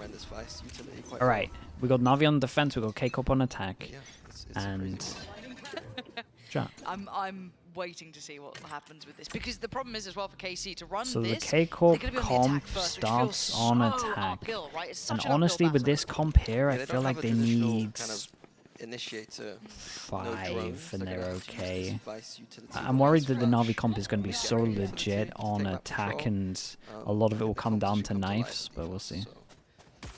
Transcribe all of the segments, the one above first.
find this Vice utility quite All right, we got Navi on defense, we got K-Cop on attack, yeah, it's and crazy. I'm waiting to see what happens with this, because the problem is as well for KC to run so the this. K-Corp they're gonna be on the comp attack first, which starts feels on so attack. uphill, right? It's And such an honestly, uphill with battle. this comp here, Yeah, I they feel don't like have a they traditional need kind of initiator, no 5 drones. and They're they're gonna have to use okay. this Vice utility I'm worried that the scratch, Navi comp is going to be get so rid of legit utility, on take back attack, control. and a lot of it will The come comps down should to come to life knives, on but we'll default, see. so.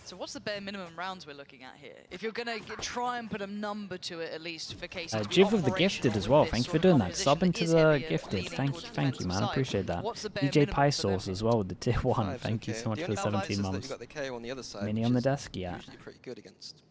So what's the bare minimum rounds we're looking at here? If you're gonna try and put a number to it, at least for KC to be Jiv of the Gifted operational as well, with thank this you for sort of doing that. composition Sub into that is the heavier, Gifted, leaning thank towards you man, I defensive appreciate side. that. What's the bare DJ minimum Pie for them Sauce here? as well with the tier 1, Fives, thank you okay. so much The for the only 17 Vices that months. you've got the KO on the other side, Mini which on the is desk, yeah. usually pretty good against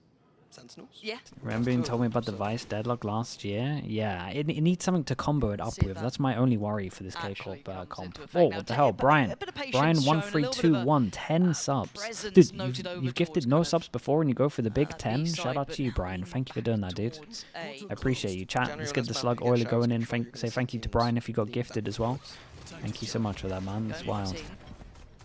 Sentinels. Yeah. Remember you told me about the Vice Deadlock last year? Yeah, it needs something to combo it up See if with. that That's my only worry for this actually K-Corp comes comp. into effect. Oh, Now, what the take hell, a bit- Brian. a bit of patience Brian shown, a little bit of a, 1321, 10 subs. presence Dude, noted over you've gifted towards no kind of, subs before and you go for the big B 10. side, Shout out but to you, Brian. now Thank you for doing that, dude. towards I appreciate you. Chat, January let's on get this the map, slug you get oiler showers going in. control, you can Say see thank you to teams Brian if you got leave gifted that as well. forwards. Thank you so much for that, man. That's Only wild. team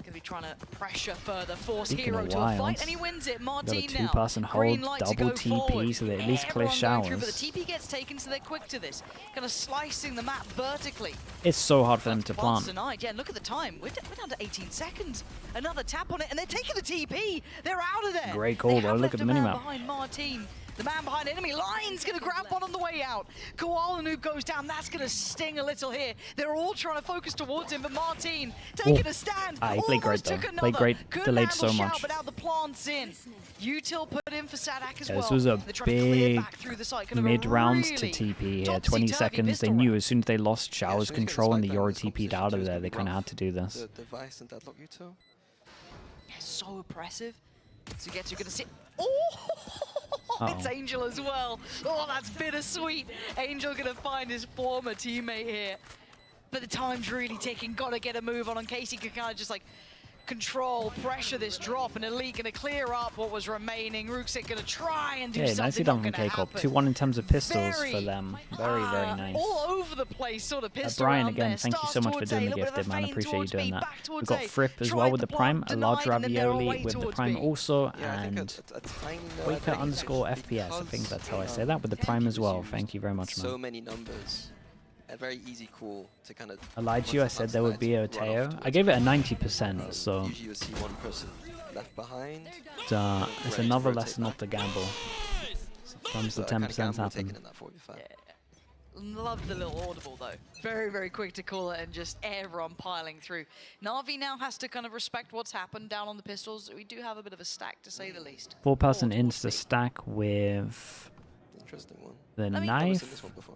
Gonna be trying to pressure further, force Speaking Hero of to a wild, fight, and he wins it. Got a Martin now. 2-person Green hold, light to double go TP, forward. so they at least clear Everyone going through, but showers. the TP gets taken, so they're quick to this. Kind of slicing the map vertically. It's so hard for them to Plants plant. denied. Yeah, look at the time. We're down to 18 seconds. Another tap on it, and they're taking the TP. They're out of there. Great call, They though. have Look left at the a man minimap. behind Martin. The man behind enemy line's going to grab one on the way out. Koala Noob goes down. That's going to sting a little here. They're all trying to focus towards him, but Martin taking a stand. He played great, Almost though. took another. Played great, Couldn't delayed handle so Shout, much. but now the plant's in. Util put in for Sadak as Yeah, well. this was a They're trying to clear big back through the site. Kind of a mid-rounds really to TP here. 20 topsy-turvy seconds. They pistol knew round. as soon as they lost Yeah, showers as soon as you get control and the spiked down Euro in this TP'd position, out of it's there, gonna they be kind of rough. had to do this. The Vice and Deadlock Util. Yeah, so oppressive. So you're going to sit. Oh! It's Angel as well. Oh, that's bittersweet. Angel going to find his former teammate here. But the time's really ticking. Got to get a move on. And Casey can kind of just like control, pressure this drop. And Elite going to clear up what was remaining. Rooksik going to try and do Yeah, something. nicely done from Not gonna K-Corp. happen. 2-1 in terms of pistols Very, for them. Very nice. All over the place, sort of pistol Brian, round again, there. thank you Starts so much for towards doing A, the little bit of gifted, a man. feint Appreciate you towards doing B, that. back We've towards got A. Fripp as Tried well with the plant, Prime, a large denied, and then they're ravioli away with the towards Prime B. also, Yeah, I think and a tiny note, Waker I think, underscore because FPS. I think that's how I say that with the Prime as well. Thank you very much, so man. many numbers. A very easy call to kind of. I lied to you. I said there would be a Teo. I gave it a 90%, so Usually you see one person left behind. it's another lesson not to gamble. Sometimes the But a kind of 10% gamble happen. taken in that 45. Love the little audible though. Very, very quick to call it and just everyone piling through. Navi now has to kind of respect what's happened down on the pistols. We do have a bit of a stack to say the least. 4-person Four towards insta B. stack with Interesting one. the mean, I've never seen this knife. one before.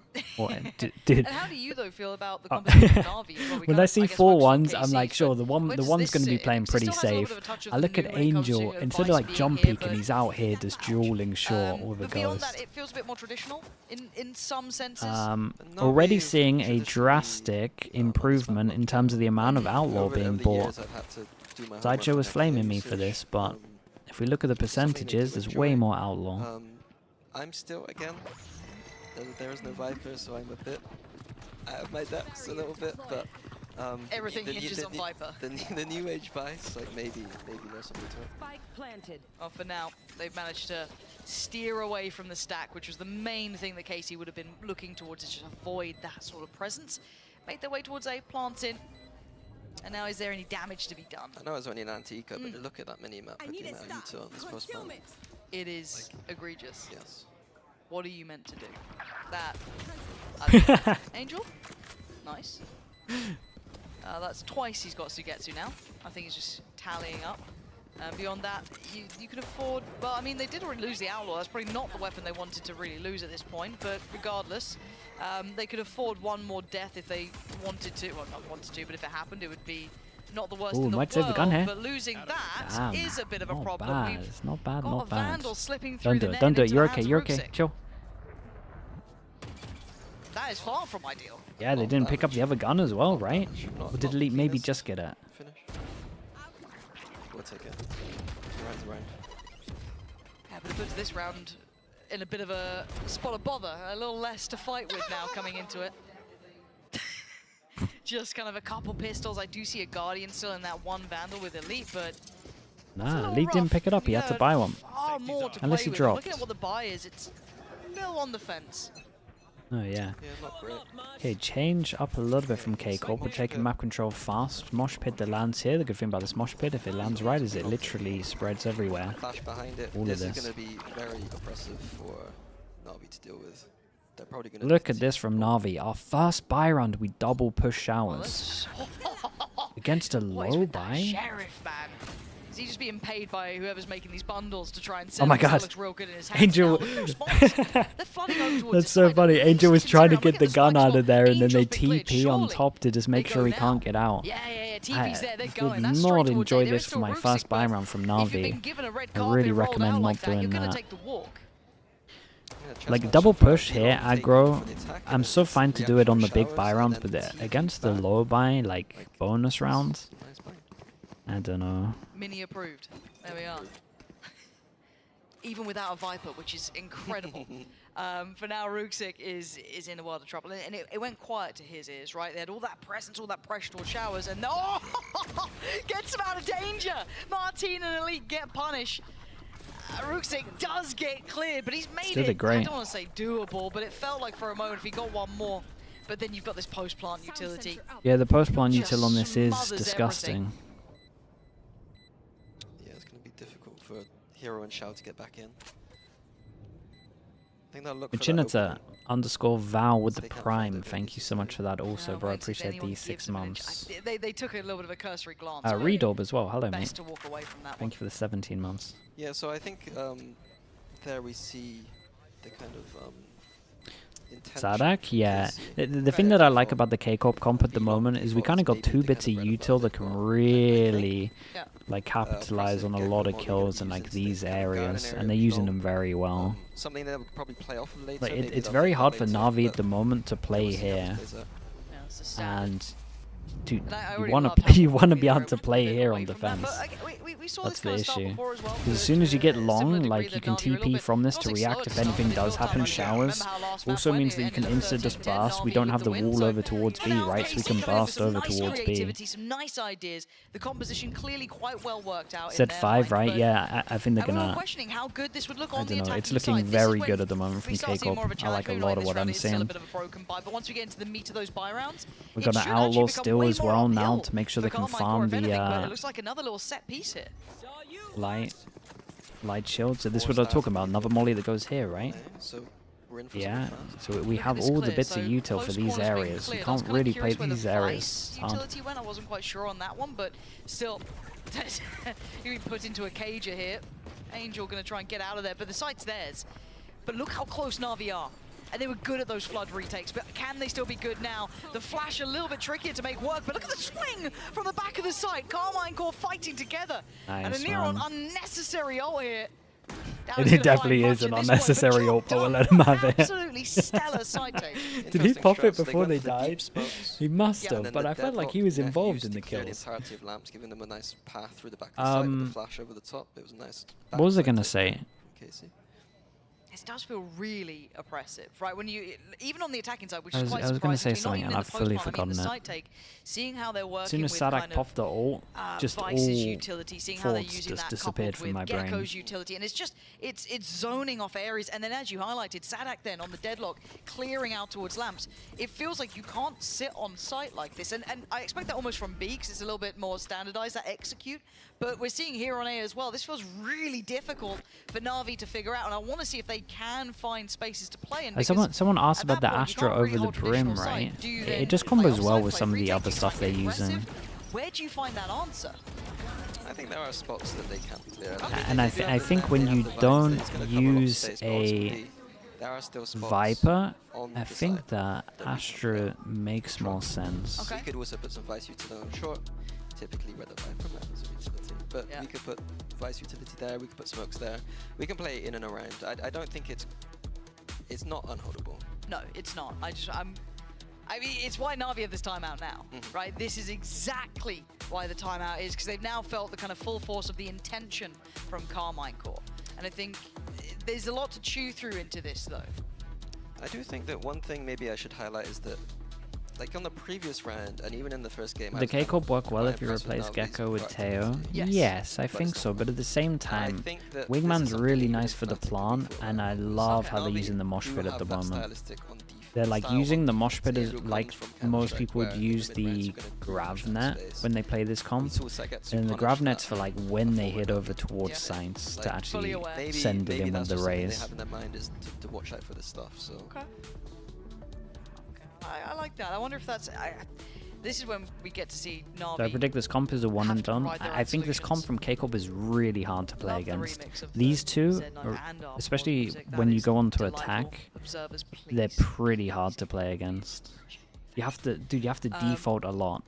Dude. And how do you though feel about the composition of Navi? as well? We When kind I of, see guess, 4 focused on ones, I'm KC, like, sure, but the where one's does going this to be sit? playing Because pretty it still has a little safe. bit of a touch of I look the at new when it comes to, Angel, instead of like Vice jump being here, peeking, but- he's out here just dueling short with a but beyond ghost. that, it feels a bit more traditional in some senses. Navi Already is seeing a traditionally, drastic improvement in terms of the amount of Outlaw over being the bought. years I've had to do my Sideshow homework was on flaming FPL me for usage. this, but if we look at the it's something they do percentages, there's way enjoy. more Outlaw. I'm still, again, there is no Viper, so I'm a bit out of my depths a little bit, but Everything the new- hinges on Viper. The new age Vice, like maybe there's something to it. Spike planted. Well, for now, they've managed to steer away from the stack, which was the main thing that Casey would have been looking towards, is just avoid that sort of presence. Make their way towards A, plants in. And now, is there any damage to be done? I know it's only an anti-eco, but look at that mini-map with the amount of util on this post-spawn. It is egregious. Yes. What are you meant to do? That. I don't know. Angel? Nice. That's twice he's got Sugetsu now. I think he's just tallying up. Beyond that, you can afford... Well, I mean, they did already lose the Outlaw. That's probably not the weapon they wanted to really lose at this point. But regardless, they could afford one more death if they wanted to. Well, not wanted to, but if it happened, it would be not the worst Ooh, in the might save the gun here. But losing that Damn. is a bit of a Not problem. bad. We've It's not bad, got not a bad. Vandal slipping through Don't the do it. net Don't and do it. into You're the okay. hands You're of okay. Rooksik. Chill. That is far from ideal. Yeah, they Not didn't pick up damage. the other gun as well, right? Not- Or did not Elite maybe Venus. just get it? Finish. We'll take it. Round's round. Yeah, but it puts this round in a bit of a spot of bother. A little less to fight with now coming into it. Just kind of a couple pistols. I do see a Guardian still in that one Vandal with Elite, but Nah, Lee didn't pick it up. He had to buy one. Far more to Unless play he with. dropped. Looking at what the buy is, it's a little on the fence. Oh, yeah. Yeah, not great. Okay, change up a little bit from K-Corp. We're taking map control fast. Mosh pit that lands here. The good thing about this mosh pit, if it lands right, is it literally spreads everywhere. Flash behind it. All of This is this. going to be very oppressive for Navi to deal with. They're probably going to Look at this from Navi. Our first buy round, we double push Well, showers. that's Against a what is low with that buy? sheriff, man? Is he just being paid by whoever's making these bundles to try and sell? Oh my because God. That looks real good in his hands. Angel. Now, look at the response. They're flooding over towards That's his so side. funny. At Angel was least trying to consider get the him. gun Look at out the of there, and then Angel's they been cleared. TP on Surely top to just make they sure go he now. can't get out. Yeah. I TP's there. They're would going. That's not straight towards enjoy A. There this is for still my Rusick, first buy but round from if you've been Navi. given a red I card, really been rolled recommend out not like that, doing you're gonna that. take the walk. Like double push here, aggro. I'm so fine to do it on the big buy rounds, but against the low buy, like bonus rounds, I don't know. Mini approved. There we are. Even without a Viper, which is incredible. For now, Rusick is in a world of trouble. And it went quiet to his ears, right? They had all that presence, all that pressure towards showers, and oh, gets him out of danger. Martin and Elite get punished. Rusick does get cleared, but he's made Still it, did great. I don't want to say doable, but it felt like for a moment if he got one more. But then you've got this post-plant utility. Yeah, the post plan Just util on this is smothers disgusting. Yeah, it's going to be difficult for Hero and Shao to get back in. I think they'll look for that Machinata opening. underscore Val with the They can't prime. find it, Thank you so much for that also, bro. I Wait to see if appreciate anyone these gives 6 them an inch. months. They took a little bit of a cursory glance. but Redorb as well. Hello, mate. best to walk away from that one. Thank you for the 17 months. Yeah, so I think there we see the kind of intention. Sadak, yeah. is The thing that I like about the K-Corp comp at the moment is we kind of got 2 bits of util that can really Yeah. like capitalize on a lot of kills in like these areas, and they're using them very well. Something that would probably play off later. Like maybe it's they'll very play hard for later, Navi but at the moment to play we'll see how here, it plays out. Yeah, it's a standard. and dude, And I you already want love to how you want to Navi be able are to a play bit here away on from that, defense. but we saw That's this kind the of start issue. before as well. As soon as you get long, Similar degree like that you can Navi are a little TP bit- from this not to like react slower if to start, anything but they does built happen up. showers. Remember how last Also map went? means that you It can ended up insta just 13-10 burst. We Navi don't with have the the win, wall so- over towards But B, now right? So we KC can coming in with burst some over nice towards B. creativity, some nice ideas. The composition clearly quite well worked out. Said in their 5, mind, right? but- Yeah, I think they're and we were gonna. questioning how good this would look I on the don't know. attacking It's looking side. This is very when good at the moment we from start seeing more of a K-Corp. I challenge. like a Maybe lot of this what round I'm is still a seeing. bit of a broken buy, but once we get into the meat of those buy rounds, We've it got an should actually outlaw become still way as more well now uphill to make sure for they can Carmine farm Core, if anything, but the it looks like another little set piece here. light shield. So this is what I was talking about. Another molly that goes here, right? Okay, so we're in for Yeah. something fast. So we Look at have this all the clear. bits So of util for close these corners being areas. You cleared. I was can't kinda really play curious where the these areas. Vice It's hard. utility went. I wasn't quite sure on that one, but still, you've been put into a cager here. Angel going to try and get out of there, but the site's theirs. But look how close Navi are. And they were good at those flood retakes, but can they still be good now? The flash a little bit trickier to make work, but look at the swing from the back of the site. Carmine Core fighting together. And a Nice, near on man. unnecessary ult here. It definitely is an unnecessary ult, but we'll let him have it. Absolutely stellar side take. Did he Interesting pop it shots. They before went they for the deep died? smokes. He must Yeah. And have, then but the I felt like deadlock, he was yeah, involved used in the to clear kills. the entirety of lamps, giving them a nice path through the back of the site with the flash over the top. It was a nice. What was I backside gonna take say? from Casey. This does feel really oppressive, right? When you, even on the attacking side, which I is was quite gonna surprising say to me, not something even and in I've the fully post-plan, I mean, the forgotten it. side take, seeing how they're working As soon as with Sadak kind popped of the ult, just all Vice's utility, seeing how they're thoughts using just that disappeared coupled from my with brain. Gecko's utility, and it's just, it's zoning off areas, and then as you highlighted, Sadak then on the deadlock, clearing out towards lamps. It feels like you can't sit on site like this, and I expect that almost from B, because it's a little bit more standardized, that execute, but we're seeing here on A as well. This feels really difficult for Navi to figure out, and I want to see if they can find spaces to play in. Someone asked at about that the point, you Astra can't really over the hold traditional brim, side. right? Do you It then just play combos offside, well with play some of the retake, other do you stuff try they're and be using. aggressive? Where do you find that answer? I think there are spots that they can clear. And I think when you don't use a Viper, I think that Astra makes more sense. Okay. We could also put some Vice utility on short, typically where the Viper matters utility. But Yeah. we could put Vice utility there, we could put smokes there. We can play in and around. I don't think it's not unholdable. No, it's not. I mean, it's why Navi have this timeout now, right? This is exactly why the timeout is, because they've now felt the kind of full force of the intention from Carmine Core. And I think there's a lot to chew through into this, though. I do think that one thing maybe I should highlight is that like on the previous round, and even in the first game, The K-Corp work well if you replace Gecko with Teo. Yes, I think so, but at the same time, Wingman's really nice for the plant, and I love how they're using the mosh pit at the moment. They're like using the mosh pit as like most people would use the grav net when they play this comp, and the grav net's for like when they hit over towards Science to actually send it in with the raise. To watch out for this stuff. So. Okay. I like that. I wonder if that's. This is when we get to see Navi. So I predict this comp is a one and done. I think this comp from K-Corp is really hard to play against. These two, especially when you go on to attack, they're pretty hard to play against. You have to, dude. You have to default a lot.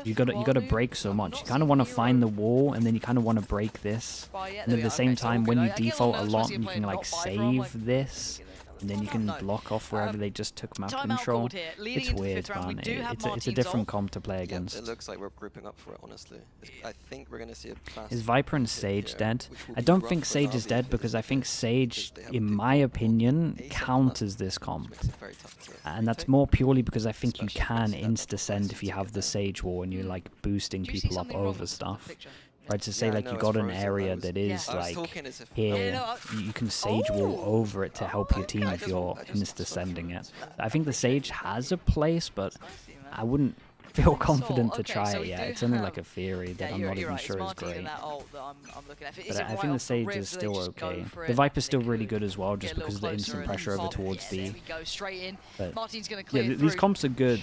You gotta break so much. You kind of want to find the wall, and then you kind of want to break this. And at the same time, when you default a lot, you can like save this. And then you can block off wherever they just took map control. It's weird, man. It's a different comp to play against. It looks like we're grouping up for it, honestly. I think we're going to see a fast... Is Viper and Sage dead? I don't think Sage is dead because I think Sage, in my opinion, counters this comp. And that's more purely because I think you can insta-send if you have the Sage wall and you're like boosting people up over stuff. Right, to say like you got an area that is like here, you can Sage wall over it to help your team if you're insta-sending it. I think the Sage has a place, but I wouldn't feel confident to try it yet. It's only like a theory that I'm not even sure is great. But I think the Sage is still okay. The Viper's still really good as well, just because of the instant pressure over towards B. But yeah, these comps are good.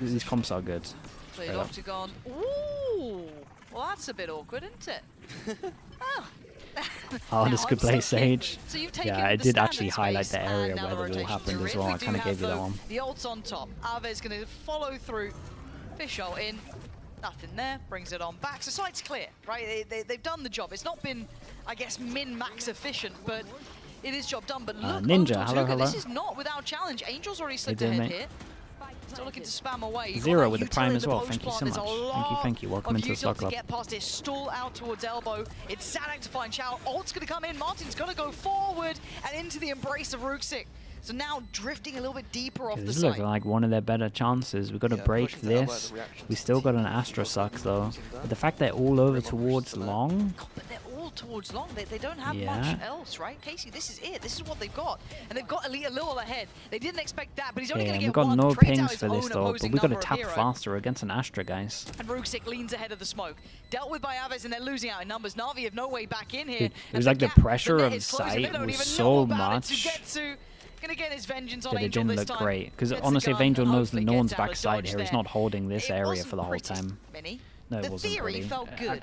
These comps are good. Ooh! Well, that's a bit awkward, isn't it? Oh, this could play Sage. So yeah, I did actually highlight the area where the wall happened as well. I kind of gave you that one. The ult's on top. Ave's going to follow through. Fish ult in. Nothing there. Brings it on back. So site's clear, right? They've done the job. It's not been, I guess, min-max efficient, but it is job done. But look, Ninja, hello. This is not without challenge. Angel's already slipped ahead here. Still looking to spam away. Zero with the prime as well. Thank you so much. Thank you. Welcome into the Slug Club. Get past it, stall out towards elbow. It's Sadak to find Chow. Ult's going to come in. Martin's going to go forward and into the embrace of Ruxic. So now drifting a little bit deeper off the side. This looks like one of their better chances. We've got to break this. We still got an Astra suck though. But the fact they're all over towards long. But they're all towards long. They don't have much else, right? Casey, this is it. This is what they've got. And they've got Elite a little ahead. They didn't expect that, but he's only going to get one. We've got no pings for this though, but we've got to tap faster against an Astra, guys. And Ruxic leans ahead of the smoke. Dealt with by Aves, and they're losing out in numbers. Navi have no way back in here. Dude, it was like the pressure of sight was so much. Gonna get his vengeance on that it Angel didn't this look time. great. Because honestly, if Angel knows that no one's backside here, he's not holding this area for the whole time. No, it wasn't pretty.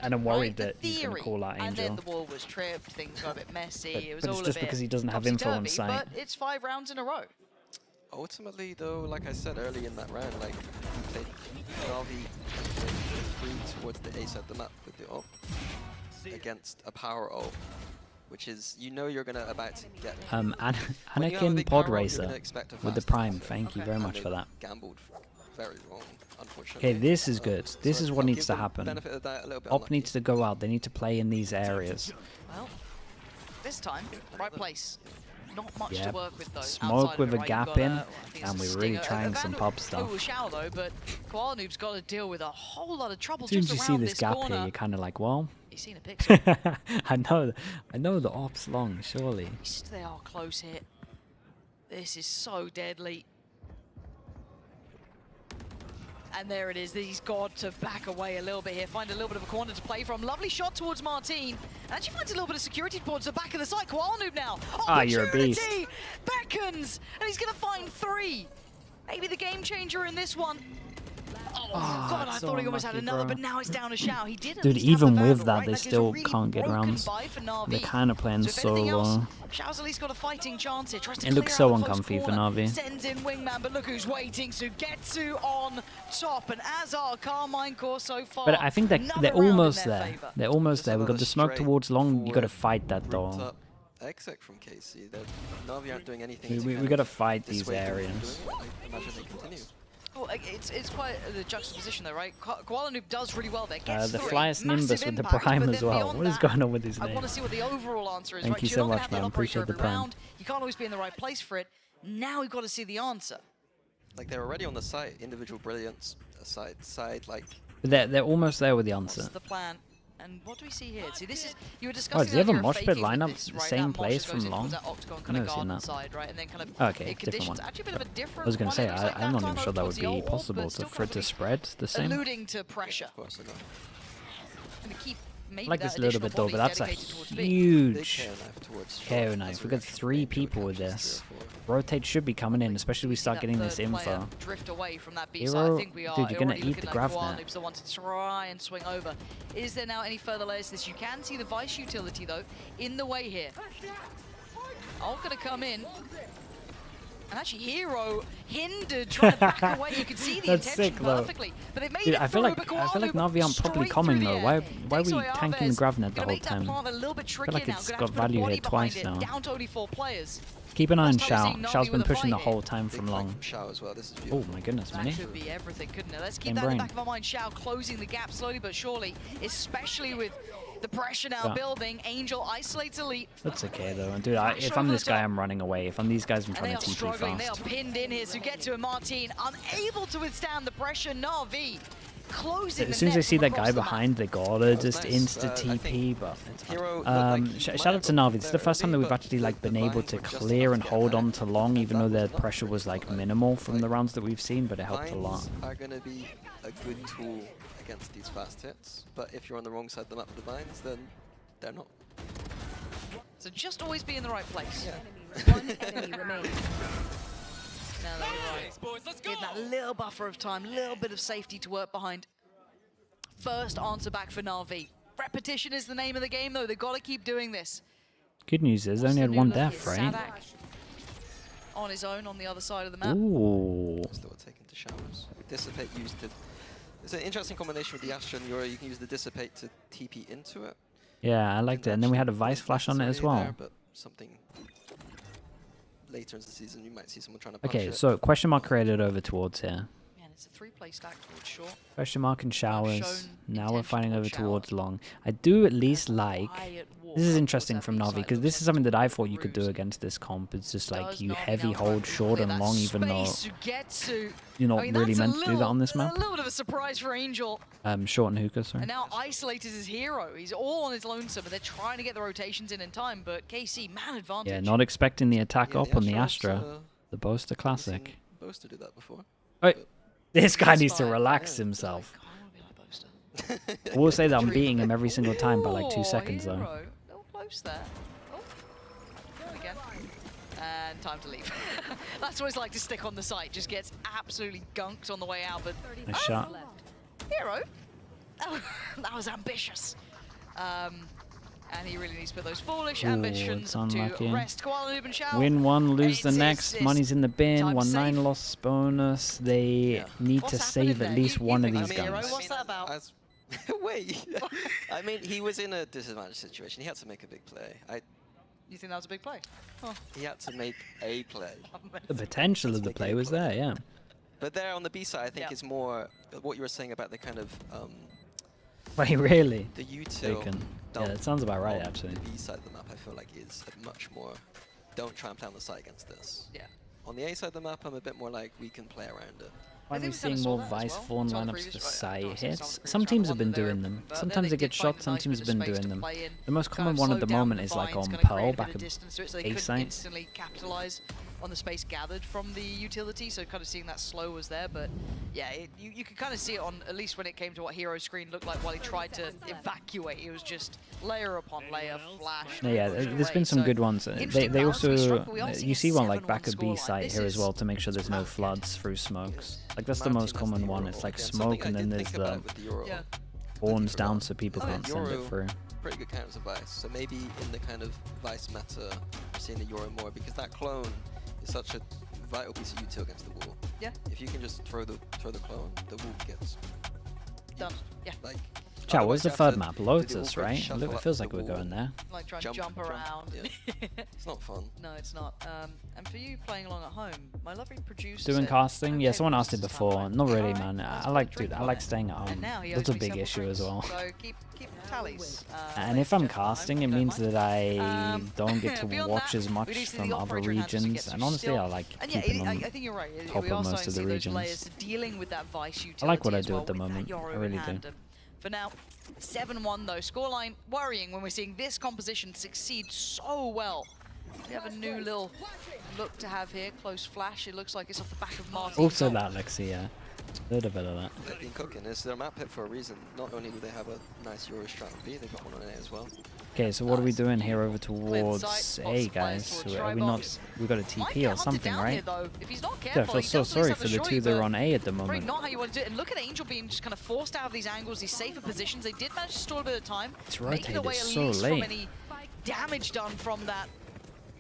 And I'm worried that he's going to call out Angel. And then the wall was tripped, things got a bit messy. It was all it's just because he doesn't have info on site. But it's 5 rounds in a row. Ultimately, though, like I said early in that round, like we played Navi through towards the A side of the map with the ult against a power ult, which is, you know, you're about to get. Anakin Pod Racer with the Prime. Thank you very much for that. Gambled very wrong, unfortunately. Okay, this is good. This is what needs to happen. Op needs to go out. They need to play in these areas. Well, this time, right place. Not much to work with though. Smoke with a gap in, and we're really trying some pub stuff. Though, but Koala Noob's got to deal with a whole lot of trouble. As soon as you see this gap here, you're kind of like, well. He's seen a pixel. I know the op's long, surely. They are close here. This is so deadly. And there it is. He's got to back away a little bit here, find a little bit of a corner to play from. Lovely shot towards Martine. Actually finds a little bit of security towards the back of the site. Koala Noob now. You're a beast. Beckons, and he's going to find 3. Maybe the game changer in this one. Oh God, I thought he almost had another, but now it's down to Xiao. He didn't. Dude, even with that, they still can't get rounds. They're kind of playing so low. Xiao's at least got a fighting chance here. It looks so uncomfy for Navi. Sends in Wingman, but look who's waiting. Sugetsu on top, and as our Carmine core so far. But I think they're almost there. They're almost there. We've got the smoke towards long. You got to fight that though. Exec from KC. Navi aren't doing anything. We got to fight these areas. Imagine they continue. Well, it's quite the juxtaposition though, right? Koala Noob does really well there. The Flyest Nimbus with the Prime as well. What is going on with these names? I want to see what the overall answer is. Thank you so much, man. Appreciate the Prime. You can't always be in the right place for it. Now we've got to see the answer. like they're already on the site. Individual brilliance side like. But they're almost there with the answer. What's the plan? And what do we see here? See, this is you were Oh, discussing. does he have a earlier mosh pit faking with lineup this, the right? same That place mosh goes from in towards long? that octagon I've kind never of seen garden that. side, right? And then kind of Okay, it different conditions one. actually a bit of a different. I was going to one. say, It looks like I'm that not time even sure that would towards the be old orb, possible but still for it kind to of spread the same. alluding to pressure. Of course, I know. And to keep I maybe like that this a little additional bit though, but body that's a dedicated towards B. Big huge KO knife towards KO short, knife. as We've we got actually 3 think it people with catches this. 3 or 4. Rotate should be coming in, especially we start That getting this third player info. drift away from that B side. Hero, I think we are dude, you're gonna already eat the looking grav like net. Guanib's the one to try and swing over. Is there now any further layers to this? You can see the Vice utility though in the way here. All gonna come in. And actually, Hero hindered, trying to back away. You can see the That's intention sick, though. perfectly. But they made Dude, it I feel through, like but Navi aren't properly coming though. Why are we tanking the grav net the Gonna whole make that time? plant a little bit trickier like now. it's Gonna got have to put a value body here behind twice it, now. down to only 4 players. Keep an eye on Last time Shao. we seen Shao's Navi been with a pushing the fight whole time Big from flank long. from Shao as well. This is Oh beautiful. my goodness, That many. could be everything, couldn't it? Let's keep Same that in brain. the back of our mind. Shao closing the gap slowly but surely, especially with the pressure now Yeah. building. Angel isolates Elite. That's okay though. And dude, if I'm this guy, I'm running away. If I'm these guys, I'm And they trying are to TP struggling. They are fast. pinned in here to get to a Martin. Unable to withstand the pressure. Navi closing As soon as the they net see from that across guy the map. behind, they gotta That was just nice. insta I TP. think But it's Hero looked fine. like he might Shout out have to got Navi. It's there the first time that early, we've but actually like been the able vines to were just clear enough and to get hold back. on to long, even That though was their enough pressure really was for, like like, minimal from the like, rounds that we've seen, but it helped a lot. Vines are going to be a good tool against these fast hits, but if you're on the wrong side of the map with the vines, then they're not. So just always be in the right place. Yeah. One enemy remaining. Now they're right. Give that little buffer of time, little bit of safety to work behind. First answer back for Navi. Repetition is the name of the game, though. They've got to keep doing this. Good news is they only What's had the one new look death, here? right? Sadak on his own on the other side of the map. Ooh. Still taken to showers. Dissipate used to. It's an interesting combination with the Astra and Yura. You can use the Dissipate to TP into it. Yeah, I liked it. And then we had a Vice flash on it as well. There, but something later in the season, you might see someone trying to punch Okay, it. so question mark created over towards here. Man, it's a 3-play stack towards short. Question mark and showers. shown Now we're intention fighting on over shower. towards long. I do at least like. Quiet walk This is towards interesting that from B Navi side. because this Looks is like something that I some thought you could do bruise. against this comp. It's just like Does you Navi heavy now try hold and short clear and that long, even though space to get to. you're not I mean, really that's a meant to do that on this little- map. A little bit of a surprise for Angel. Short and hookah, sorry. And now isolated his hero. He's all on his lonesome, and they're trying to get the rotations in time. But KC, man advantage. Yeah, not expecting the attack Yeah, up on the Astra's, Astra. The Boaster Classic. Boaster did that before. Oh, this guy That's needs to fine. relax Yeah. himself. I wanna be like Boaster. I will say that I'm Dream. beating him every single time by like 2 Ooh, seconds though. Hero. Little close there. Oh, go again. And time to leave. That's what it's like to stick on the site. Just gets absolutely gunked on the way out. But Nice shot. Hero, that was ambitious. And he really needs to put those foolish Ooh, ambitions it's to unlucky. rest. Kuala Lumpur Shao. Win one, lose the It's- next. it's Money's in the bin. time 1-9 safe. loss bonus. They Yeah. need What's to happening save there? at least You one of think these that's Hero? guns. What's that about? Wait. I mean, he was in a disadvantaged situation. He had to make a big play. You think that was a big play? Oh, He had to make a play. The potential of the Let's make play it was play. there, yeah. But there on the B side, I think Yeah. is more what you were saying about the kind of Wait, really? the util. Taken. Yeah, dump that sounds about right, on actually. The B side of the map, I feel like is a much more. Don't try and play on the side against this. yeah. On the A side of the map, I'm a bit more like we can play around it. Why are we think we kinda seeing saw more that as Vice well. Fawn Some lineups previous- for I don't side wanna say hits? some previous Some round teams one have been that they doing were- them. but Sometimes they they get did find shot, a some nice teams bit have of been space doing to them. play in, The most kind common of one slowed at the down moment the is like vines, on gonna create Pearl, a bit back of at distance to it, so A they couldn't site. instantly capitalize on the space gathered from the utility. So kind of seeing that slow was there, but yeah, you could kind of see it on at least when it came to what Hero's screen looked like while he tried to evacuate. It was just layer upon layer, flash. Yeah, push there's away. been some So good ones. interesting They balance to be struck, also, but we are seeing you a see one like 7-1 back at B scoreline. site This here as is- well to make sure there's no Mountain. floods through smokes. Like that's the Mountain most has common the one. Euro It's like again. smoke Something and I then did there's think about the with the Euro Yeah. horns forgot down so people is that can't send it Euro- through. Pretty good counters of Vice. So maybe in the kind of Vice meta, we're seeing the Euro more because that clone is such a vital piece of util against the wall. Yeah. If you can just throw the clone, the wall gets Done. used. Yeah. Like Chat, what's the Otherwise, you have third to map? do the Lotus, awkward right? shuffle It up feels the like we're wall, going there. Like trying to jump around. Yeah. It's not fun. No, it's not. And for you playing along at home, my lovely producer Doing said, casting? Yeah, "Okay, someone what's asked it this time before. like?" Not really, Alright, man. let's I put a like, drink dude, I on like it. staying at And home. now he That's owes a me big several issue as drinks, well. So keep tallies. And if I'm casting, it means that I don't get to beyond watch that, as we much do see from the other operator enhancers we get regions. to And honestly, still. I like And yeah, keeping I on think you're right. top We of are most starting of to the see those regions. layers dealing with that Vice utility I like what I as do well at the with that moment. Yoru I in really hand. do. And for now, 7-1 though. Scoreline worrying when we're seeing this composition succeed so well. We have a new little look to have here. Close flash. It looks like it's off the back of Martin's Also ult. that, Lexi, yeah. A little bit of that. They've been cooking. It's their map pick for a reason. Not only do they have a nice Euro strat on B, they got one on A as well. Okay, so what are we Nice. doing here over Cleared towards sight, A, lots of players guys? towards Are we Tribox. not? We got a Might TP get or hunted something, down right? Here, though. If he's not Yeah, I careful, feel he so does sorry have for a the two shorty, that are but on A at the probably moment. not how you want to do it. And look at Angel being just kind of forced out of these angles, these safer positions. They did manage to stall a bit of time, It's making rotated away at so least late. from any damage done from that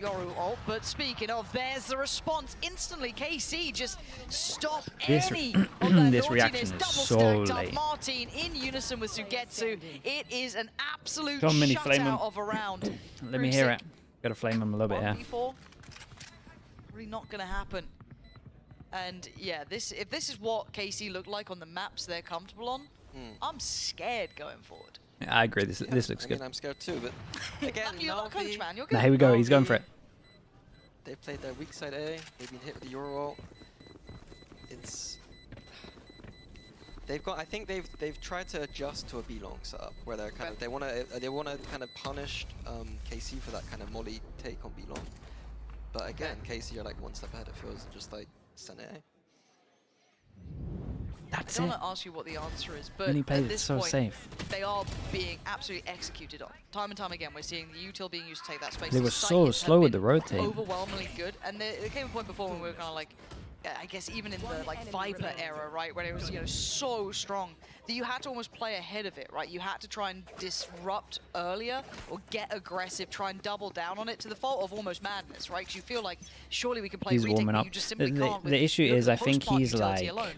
Yoru ult. But speaking of, there's the response instantly. KC just stop This- any of that this reaction naughtiness. is Double so stacked up. late. Martin in unison with Sugetsu. It is an absolute Go on, Mini, flame him. shutout of a round. Let me hear it. Gotta flame him a little bit here. 1v4, really not going to happen. And yeah, if this is what KC look like on the maps they're comfortable on, I'm scared going forward. Yeah, I agree. This looks I good. mean, I'm scared too, but again, You're not a coach, Navi, man. You're Now good. here we go. He's going for it. they've played their weak side A. They've been hit with the Euro ult. It's I think they've tried to adjust to a B long setup where they're kind of they want to kind of punish KC for that kind of molly take on B long. But again, KC are like one step ahead. It feels just like Senate A. That's I don't it. want to ask you what the answer is, but Mini at played it this so point, safe. they are being absolutely executed on. Time and time again, we're seeing the util being used to take that space. They The were site so have slow with been the rotate. Overwhelmingly good, and there came a point before when we were kind of like, I guess even in the like Viper era, right, when it was so strong that you had to almost play ahead of it, right? You had to try and disrupt earlier or get aggressive, try and double down on it to the fault of almost madness, right? Because you feel like surely we can play He's retake, warming but up. you just simply The- can't. the with- issue you look is at I the think post-plant he's utility like- alone.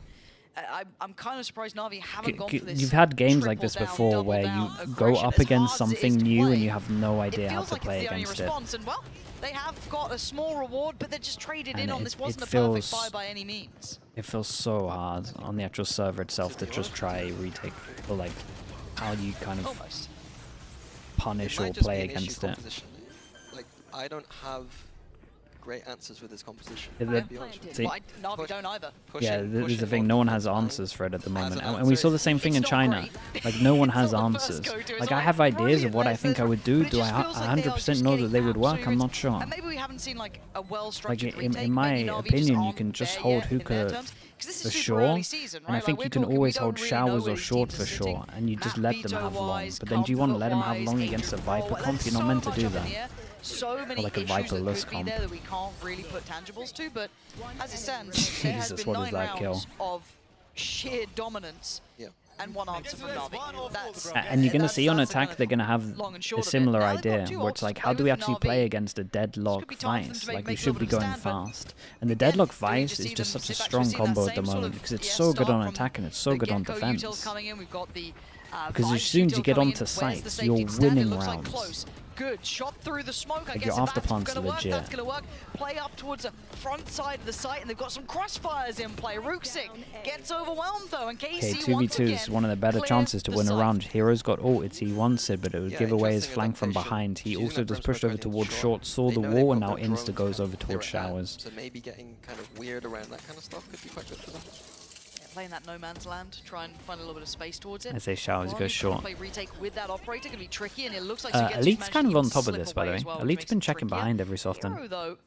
I'm kind of surprised Navi haven't gone for this. You've had games like this triple down, before double where down you go aggression. up As against hard as it something is to new and play, you have no idea it how feels to like play it's the only against it. response, and well, they have got a small reward, but they're just traded And in on it- this. Wasn't it a perfect feels- buy by any means. It feels so hard on the actual server itself to just try retake, or like how you kind of Almost. punish It might or just play be an issue against it. composition. Like I don't have great answers with this composition. Yeah, to be honest with you. See- But Navi Push- don't either. Yeah, Pushing this is the thing. on No one has defense answers for it at the moment, an and we saw answer, the same thing it's in not China. great. Like no one It's has not the first answers. go-to. It's Like not I have ideas of what I brilliant, think I would but do. it Do I just feels like they are 100% just know that getting they would work? I'm absolutely not sure. And maybe we haven't seen like a Like well-structured in retake. my Maybe Navi just opinion, you aren't can just there hold yet in their hookah terms. 'Cause this for is super sure, early season, and I right? think Like, you we're can talking, we always don't hold really showers know or where these short teams for are sitting. sure, and you just Map let them veto have long. wise, But then do you want to let them have comfort long wise, against a Adrian Viper Paul, comp? there's You're not so meant to much do up in that. the air, so many like a issues Viper that Lust could be comp. there that we can't really put tangibles to, but as it stands, there has Jesus, been what is 9 that kill? rounds of sheer dominance Yeah. and one answer from Navi. That's, And you're going to that's- see on that's the attack, kind of they're going to have long and a short of it. similar Now they've got idea, two where it's ults like, to how play do we with actually Navi. play against a This deadlock could be time for them Vice? to Like, we make a should little be bit of a going stand, but fast. And the again, deadlock do we Vice just is see just them such a sit back? strong We've seen that combo at same the sort moment, of, because it's yeah, so good start on from attack and it's so the good on Gecko defense. utils coming in. We've got the Because as Vice soon as you util get coming onto in. Where's the sites, safety you're stand? It winning looks like rounds. close. Good shot through the smoke. I Like, guess your if after that's plant's gonna work, legit. that's gonna work. Play up towards the front side of the site, and they've got some crossfires in play. Rooksik gets overwhelmed though, and KC Okay, once 2v2 is again one of the better clear chances to the win a site. round. Hero's got ult, it's he wants it, but it would Yeah, give away his interesting flank from adaptation. behind. He She's using also that just Brimstone pushed over Guardian towards short. short, saw They the know they've wall, and got now their insta drones goes when over they're towards at hand, showers. So maybe getting kind of weird around that kind of stuff could be quite good for them. Yeah, playing that no man's land, try and find a little bit of space towards it. I say showers Well, go you trying to short. play retake with that operator can be tricky, and it looks like Elite's managed kind to of on even top of slip this, by the away way. as well, which Elite's makes been it checking trickier. behind every so often. Hero, though,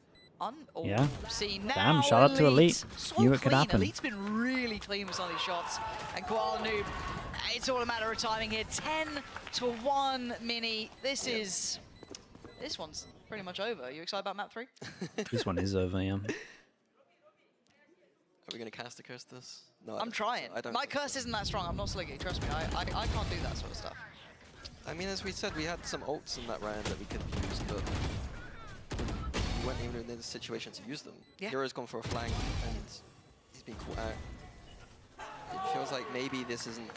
Yeah. see now Damn, shout out to Elite. So Knew it could clean. happen. Elite's been really clean with some of these shots. And Koala Noob, it's all a matter of timing here. 10-1 Mini. This one's pretty much over. Are you excited about map 3? This one is over, yeah. Are we going to cast a curse this? No, I'm trying. I don't My think so. curse isn't that strong. I'm not sliggy. Trust me. I can't do that sort of stuff. I mean, as we said, we had some ults in that round that we could have used, but we weren't even in the situation to use them. Yeah. Hero's gone for a flank, and he's been caught out. It feels like maybe this isn't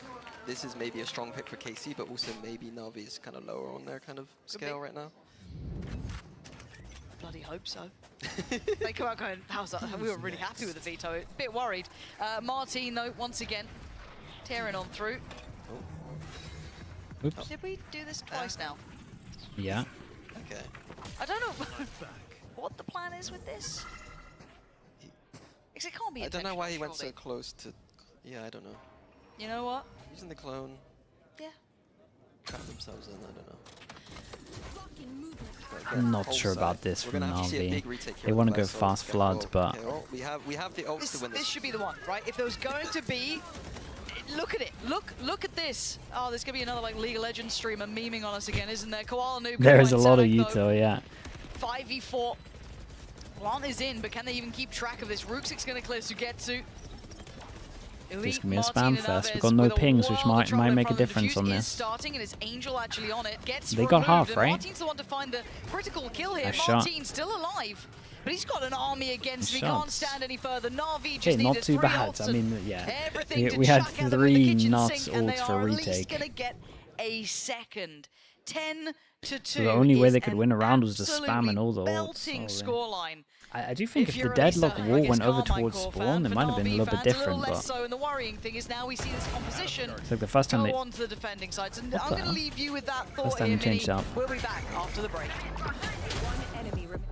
this is maybe a strong pick for KC, but also maybe Navi is kind of lower on their kind of scale right now. Bloody hope so. They come out going, how's that? We were really happy with the veto. A bit worried. Martin, though, once again, tearing on through. Oh. Oops. Did we do this twice now? Yeah. Okay. I don't know what the plan is with this. Because it can't be I don't know why he went so surely. close to... Yeah, I don't know. You know what? Using the clone. Yeah. Trap themselves in, I don't know. I'm not sure about this from Navi. They want to go fast flood, but we have the ults to win This this. should be the one, right? If there was going to be, look at it. Look at this. Oh, there's gonna be another like League of Legends streamer memeing on us again, isn't there? Koala Noob. there is a lot of Sadek, though. Yuto, yeah. 5v4. Plant is in, but can they even keep track of this? Rooksik's gonna clear Sugetsu. This Elite, can be a Martin spam and fest. Alves We've got no with a pings, which world of might trouble in make a front of them. difference on Diffuse is this. starting, and it's Angel actually on it. Gets They got removed, half, and right? Martin's the one to find the critical kill here. Nice shot. Martin's still alive, but he's got an army against him. He Nice can't shots. stand any further. Navi just Okay, needed not too 3 bad. ults I mean, yeah. everything to We had chuck at them in the 3 kitchen nuts sink, and they ults for are at least retake. gonna get a second. 10-2. So the only way is they could an win a round was just absolutely spamming all the ults. belting scoreline. I do think if the you're a deadlock Lisa, I wall guess went over Carmichael towards fan, spawn, it for might have been a Navi little bit fans, different, less but so, and the worrying thing is now we see this composition it's like the first time go they... on to the defending sides. And What I'm the going to hell? leave you with that First thought time here, they changed Vinny. up. We'll be back after the break. One enemy remaining.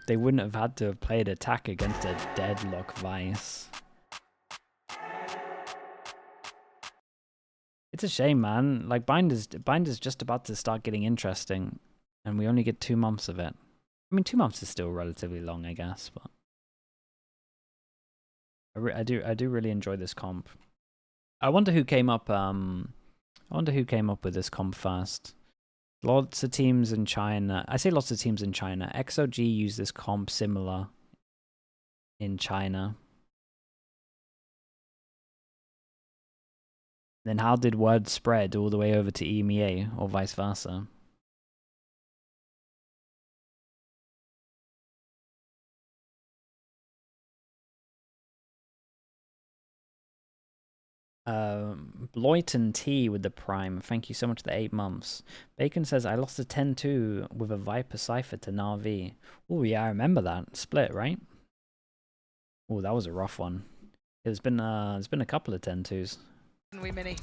They wouldn't have had to have played attack against a deadlock Vice. It's a shame, man. Like, Binder's just about to start getting interesting, and we only get 2 months of it. I mean, 2 months is still relatively long, I guess, but I do really enjoy this comp. I wonder who came up. I wonder who came up with this comp first. Lots of teams in China. I say lots of teams in China. XOG use this comp similar in China. Then how did word spread all the way over to EMEA or vice versa? Bloyton T with the Prime. Thank you so much for the 8 months. Bacon says, I lost a 10-2 with a Viper Cypher to Navi. Oh, yeah, I remember that. Split, right? Oh, that was a rough one. There's been a couple of 10-2s.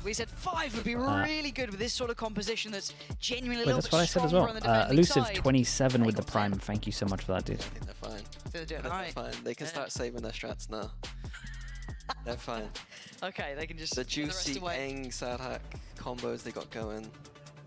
We said 5 would be really good with this sort of composition that's genuinely a Wait, little that's bit what I said as stronger well. on the defending Elusive side. 27 with the Prime. Thank you so much for that, dude. I think they're fine. They're doing They're alright. fine. They can start saving their strats now. They're fine. Okay, they can just The give rest juicy away. Aang Sadhack combos they got going,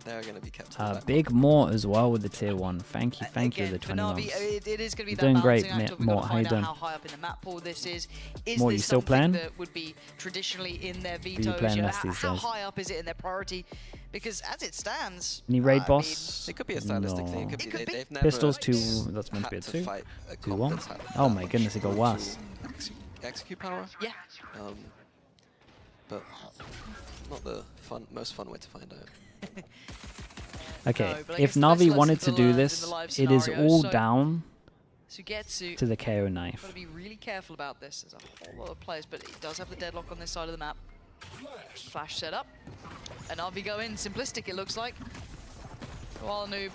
they're going to be kept in the back. Big Mort as well with the tier 1. Thank you Again, the for 20 Navi, months. it is going to be You're that doing great, balancing act of we've Mort. got to How you find out doing? how high up in the map pool this is. Is Mort, this you still something playing? that would be traditionally in their you vetoes? playing You know, less these how days? high up is it in their priority? Because as it stands, Any raid I boss? It could be a stylistic thing. No. It It could could be. be. They've never Pistols 2, that's meant to be a had 2. fight a 2 comp 1. that's had Oh that my much goodness, it got brutal worse. Execute power. yeah. But not the most fun way to find out. Okay, No, but I if guess the best Navi lessons wanted to are do learned in this, the live it is scenarios, all so down Sugetsu, to the KO got knife. to be really careful about this. There's a whole lot of players, but it does have the deadlock on this side of the map. Flash setup. And Navi go in, simplistic it looks like. Koala Noob.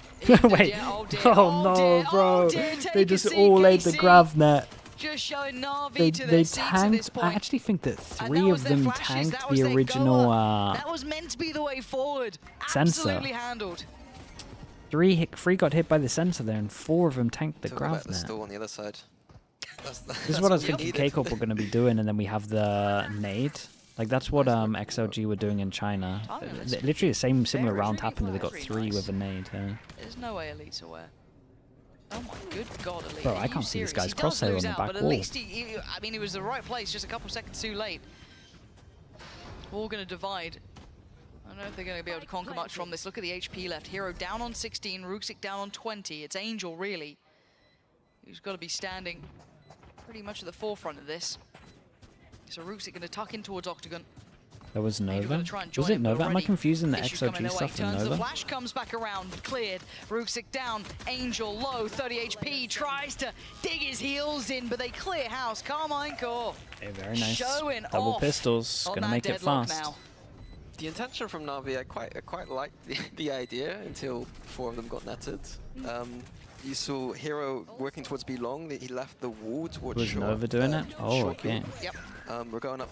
Wait, Yeah, oh dear, oh no, dear, bro. oh dear, take They a just seat, all ate the KC. grav net. Just showing Navi They to their seats at this tanked. point. I actually think that And 3 that was of their them flashes, tanked that was the their original. goer. That was meant to be the way forward. Sensor. Absolutely handled. 3 got hit by the sensor there, and 4 of them tanked the Talk about grav the net. stall on the other side. This is what I was thinking K-Corp were going to be doing, and then we have the nade. Like, that's what XOG were doing in China. Literally the same similar Very, round really happened, and they got very 3 nice. with a nade. There's no way Elite's aware. Oh my good god, Elite. Bro, are I you can't see this serious? guy's He does crosshair lose on the out, back but at wall. least I mean, he was the right place, just a couple seconds too late. We're all going to divide. I don't know if they're going to be able to conquer much from this. Look at the HP left. Hero down on 16, Rooksik down on 20. It's Angel, really, who's got to be standing pretty much at the forefront of this. So Rook's going to tuck in towards Octagon. That was Angel Nova. gonna try and Was join it him, but Nova? Am I already confusing the issues coming XOG their way. stuff with Turns the Nova? flash, comes back around, cleared. Rooksik down, Angel low, 30 HP, tries to dig his heels in, but they clear house. Carmine Core. Okay, very nice. Showing Double off pistols. on Gonna that make it deadlock fast. now. The intention from Navi, I quite liked the idea until 4 of them got netted. You saw Hero working towards B long. He left the wall towards Was short. Nova doing it? Oh, short B. okay. Yep. We're going up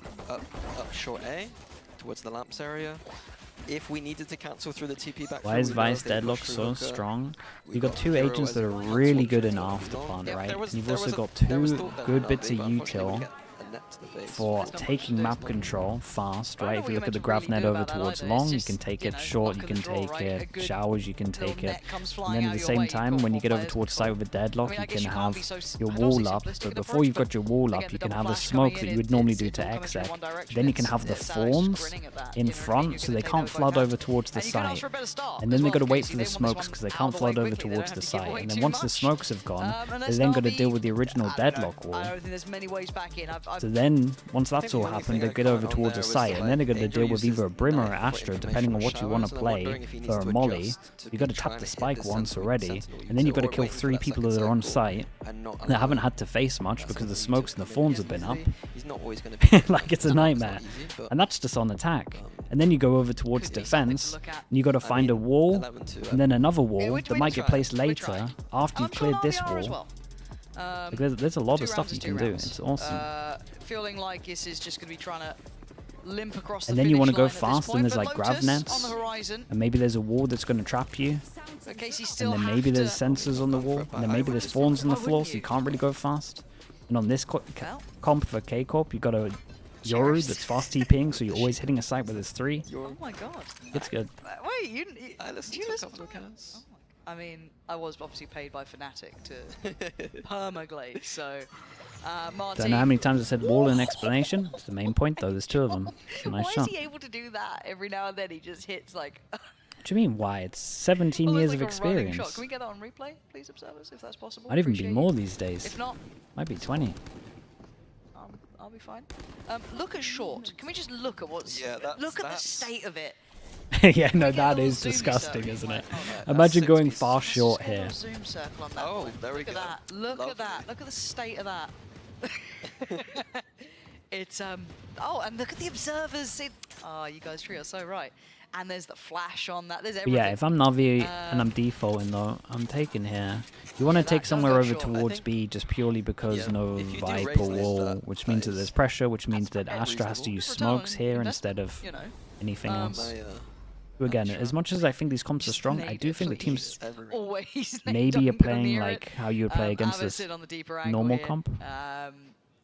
short A towards the lamps area. If we needed to cancel through the TP back, Why is through, we know Vice they push Deadlock through so Hooker. strong? We You've got two Hero agents as that are well really towards good in B long. afterplan, Yep, right? there was- And you've there also was a- got there was two thought there good from bits of Navi, but unfortunately we util get a net to the face. for There's not much taking to do, map isn't control fast, I don't right? know If what you you're look at the meant to grav really net do over about that towards either. long, It's you just, can take you it know, short, luck you of can the draw, take right? A it good showers, you can little take it. net comes And flying then out at the your same way, time, you've when got you get 4 over players towards control. site with a deadlock, I mean, I you guess can you can't have be so your I don't wanna wall say up, simplistic but an before approach, you've got your wall up, again, you the can double have a flash smoke coming that in, you would normally do it's to all coming through exec. one direction. Then you can It's- have the it's Alex fawns grinning at that, in you know what I mean? front, You're so gonna they take can't over flood both over halves. towards the And you can ask site. for a better start And as then they've well, got to wait Casey. for They the want this smokes one because they out can't of the flood way over quickly. They towards don't the have to give site. away And then too once the much. smokes have gone, they Unless then got to deal Navi- with the original I don't deadlock know. I wall. don't think there's many ways back in. So then, once I that's think all the only happened, thing they I get over comment on towards there the was site, that, and then they're going to Angel deal with uses either a Brimmer or knife for Astra, depending on what you want informational to showers, and I'm play, wondering if he needs for a to molly. adjust to You got to be tap trying the to hit spike the once sentinel already, util, and then you've got to or kill waiting for 3 that people second that are on cycle site and not that haven't allow had to face much that because the sentinel smokes util and the to come in. fawns have been up. He's not always going to be Like, it's a not nightmare. easy, but And that's just on attack. And then you go over towards Could be something to defense, look at. and you got to I find a mean, wall, 11 to and then another Yeah, wall we're that might get trying. placed We're later trying. after I'm you've sure cleared this Navi are as wall. well. Like, there's a lot Two of stuff rounds you is can two do. rounds. It's awesome. Feeling like this is just going to be trying to limp across And the then you want to go fast, and there's like grav on nets, the horizon. and maybe there's a wall that's going to trap you, But Casey and still then have maybe to- there's sensors on the wall, and then maybe there's fawns on the Why floor, wouldn't so you you? can't really go fast. And on this Well. comp for K-Corp, you got a Yoru Cheers. that's fast TPing, so you're always hitting a site where there's 3. Oh my god. It's good. Wait, you I do listened you to a listen couple of accounts. I mean, I was obviously paid by Fnatic to permaglaze, so Martin. Don't know how many times I said wall and explanation. It's the main point, though. There's 2 of them. It's a nice Why shot. is he able to do that every now and then? He just hits like. What do you mean, why? It's 17 well, years like of a running shot. experience. Can we get that on replay, please, observers, if that's possible? Might even be Appreciate more you. these days. If not, Might be 20. I'll be fine. Look at short. Can we just look at what's? Yeah, look at the that's- state of it. Yeah, no, Can we get a that little is zoom disgusting, circle? isn't it? Oh, no, that's Imagine 6 going pieces. far short Just get a here. little zoom circle on that. Oh, there we Look go. at that. Look at that. Lovely. Look at the state of that. It's oh, and look at the observers. Oh, you guys three are so right. And there's the flash on that. There's But everything. yeah, if I'm Navi and I'm defaulting though, I'm taking here. You want to that take does somewhere go over short. I towards think- B just purely because Yeah, no if you do Viper raise this, wall, which means that is- there's pressure, which means that quite Astra has to reasonable. use Return on smokes here investment, instead of you know. anything else. My, So again, sure. as much as I think these comps are Just strong, I nade do it, think the please. teams everywhere. Always. maybe don't are go playing near like it. how you would play against have a this sit on the deeper angle normal here. comp.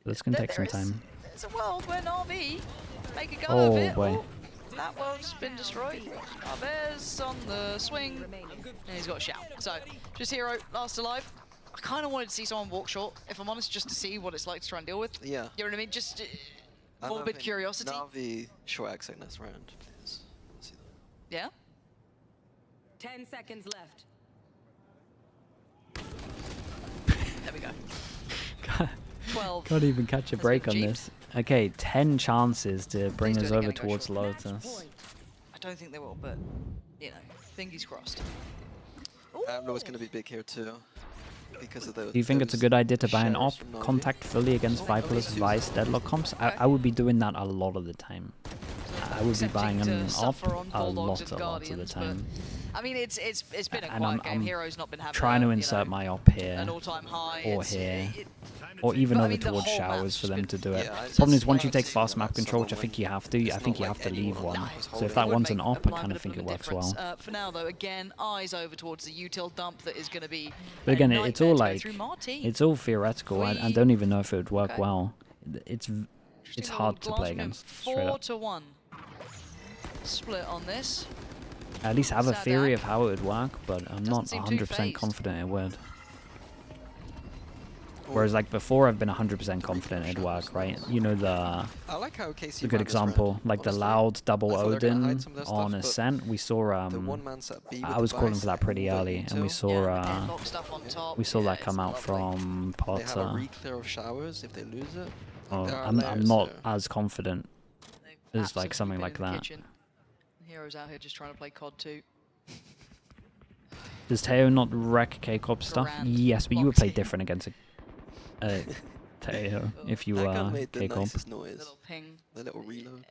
That's going to take some time. There's a world where Navi make a go Oh, of it. boy. Oh, that world's been destroyed. Bears on the swing, and he's got a shout. So, just Hero, last alive. I kind of wanted to see someone walk short, if I'm honest, just to see what it's like to try and deal with. Yeah. You know what I mean? Just I'm morbid hoping curiosity. Navi short exit next round, please. See that. Yeah? 10 seconds left. There we go. 12. Can't even catch a Let's break get on jeeped. this. Okay, 10 chances to bring Please us do it over again and go towards short. Lotus. I don't think they will, but, you know, fingers crossed. I know it's going to be big here too. Because of those. Do you think it's a those good idea to buy an op shares from Navi. contact fully against Viperless Vice Deadlock comps? I would be doing that a lot of the time. I would be buying Accepting an to op suffer on a Bulldogs lot and of the Guardians, but, time. I mean, it's been a And quiet game. I'm Hero's not been having trying a, to you insert know, my op here, an all-time high. or It's- here, it- or even but I over mean, the towards whole showers map's for them been- to do it. Yeah, it's Problem just is, once you like take seeing fast that map control, someone which I think win. you have to, I It's think not you like have to leave anyone one. was So holding if that it. one's an Would op, make I a kind of bit think a it works difference. well. For now, though, again, eyes over towards the util dump that is going to be. But a again, it's all nightmare to go like, through. Martin. it's all theoretical. I We- don't even know if it would work Okay. well. It's Interesting hard little to play glass room. against, straight up. 4-1 split on this. I at least have a theory Sadak. of how it would work, but I'm not Doesn't seem too 100% phased. confident it would. Whereas like before, I've been 100% confident it'd work, right? You know I like how KC the good ran this example, round, like the honestly. loud double I thought they were gonna hide Odin some of their on stuff, but Ascent. We saw the one-man set B with I was the calling Vice for that pretty and the early, and we intel, saw Deadlock stuff on top. we saw Yeah, that come it's out lovely. from they have a Potter. re-clear of showers if they lose it. Oh, There are I'm layers not there. as confident They've as like absolutely something been like in the that. kitchen. Heroes out here just trying to play COD 2. Does Teo not wreck K-Corp stuff? Grand Yes, but you would play boxing. different against a Teo if you That were gun made the K-Corp. nicest noise. Little ping. The little reload.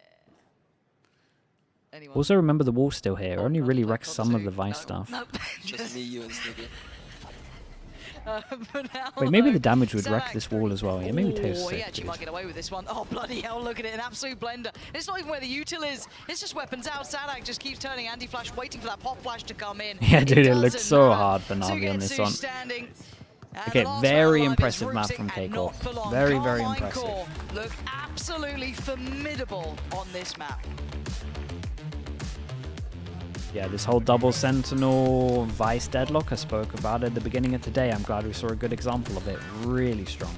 Anyone? Also, remember the wall's still here. Oh, Only no, really play wrecks COD some of 2. the Vice No, stuff. No, Just me, you, and Sniggy. For now, Wait, maybe though, the damage would wreck Zelak- this wall as well. Yeah, maybe Teo's Oh, he sick, actually dude. might get away with this one. Oh, bloody hell, look at it, an absolute blender. It's not even where the util is. It's just weapons out. Sadak just keeps turning anti-flash, waiting for that pop flash to come in. Yeah, dude, it looks doesn't so matter. hard for Navi on this Sugetsu one. standing. And Okay, the last very round alive impressive is map Rooksik, from and K-Corp. not for long. Very, very Carmine impressive. Core look absolutely formidable on this map. Yeah, this whole double Sentinel Vice deadlock, I spoke about it at the beginning of today. I'm glad we saw a good example of it. Really strong.